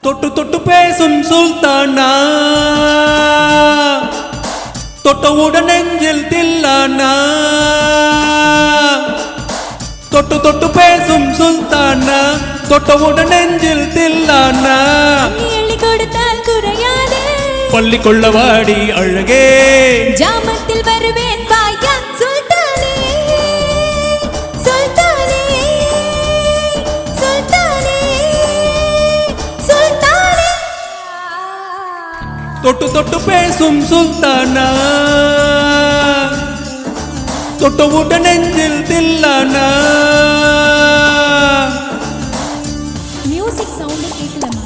தொட்டு தொட்டு பேசும் சுல்தானா, தொட்டவுடன் நெஞ்சில் தில்லானா. தொட்டு தொட்டு பேசும் சுல்தானா, தொட்டவுடன் நெஞ்சில் தில்லானா. கொடுத்தால் குறையாதே பள்ளி கொள்ளவாடி அழகே, ஜாமத்தில் வருவேன் பாயா சுல்தானே சுல்தானே சுல்தானே சுல்தானே. தொட்டு தொட்டு பேசும் சுல்தானா, தொட்டவுடன் நெஞ்சில் தில்லானா. Music sound கேட்கலமா?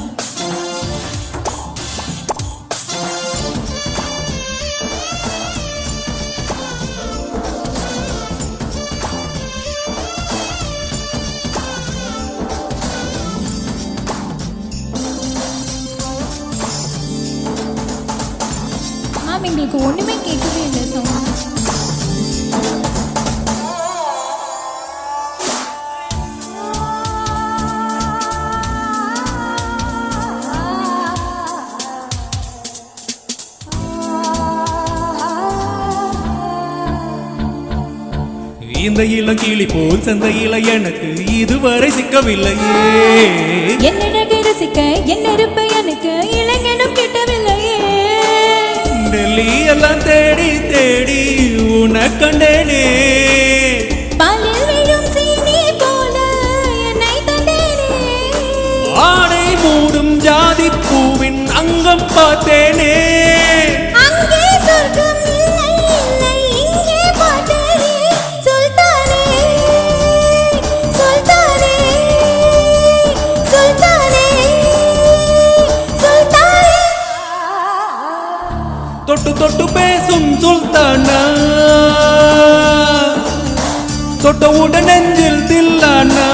எங்களுக்கு ஒண்ணுமே கேட்கவே இல்லை சவுண்ட். இந்த இளங்கிளி போல் சந்தையில எனக்கு இதுவரை சிக்கவில்லையே. என்னடக ரசிக்க என்ன இருப்ப எனக்கு இளைஞனும் கிட்டவில்லையே. டெல்லி எல்லாம் தேடி தேடி உன கண்டேனே. பாலில் விழும் சீனி போல என்னை தந்தேனே. ஆடை மூடும் ஜாதி பூவின் அங்கம் பார்த்தேனே. அங்கே சொர்க்கம் இல்லை இல்லை இங்கே பார்த்தேனே. சுல்தானே சுல்தானே சுல்தானே சுல்தானே. தொட்டு தொட்டு பேசும் சுல்தானா, தொட்டவுடன் நெஞ்சில் தில்லானா.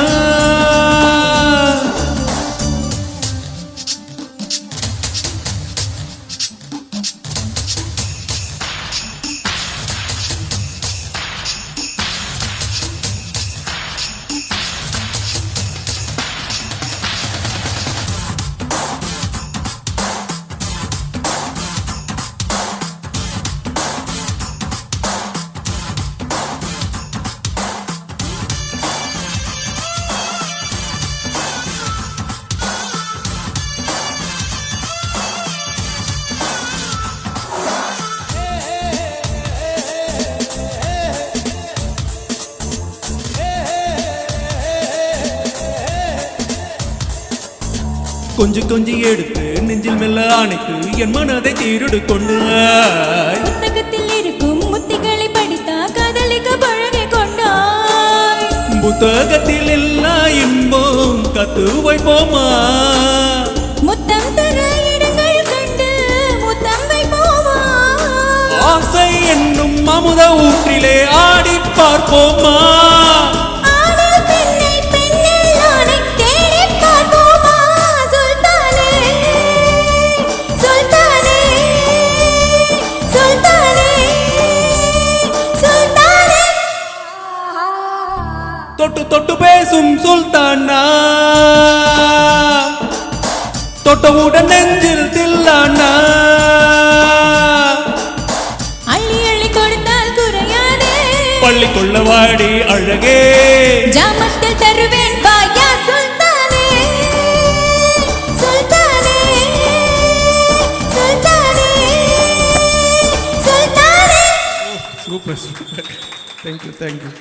கொஞ்சி கொஞ்சி எடுத்து நெஞ்சில் மெல்ல அணைத்து என் மனதை தீருடு கொண்டு. புத்தகத்தில் இருக்கும் முத்திகளை படித்தா காதலிக்க பழகி கொண்டாய். புத்தகத்தில் எல்லா இன்பம் கத்து வைப்போமா. முத்தம் தர இடங்கள் கண்டு முத்தம் வைப்போமா. ஆசை என்னும் அமுத ஊற்றிலே ஆடி பார்ப்போமா. தொட்டு தொட்டு பேசும் சுல்தானா, தொட்டவுடன் நெஞ்சில் தில்லானா. அள்ளி அள்ளி கொடுத்தால் குறையாதே பள்ளி கொள்ளவாடி அழகே, ஜாமத்தில் தருவேன் பாயா சுல்தானே சுல்தானே சுல்தானே சுல்தானே. Super super. Thank you thank you.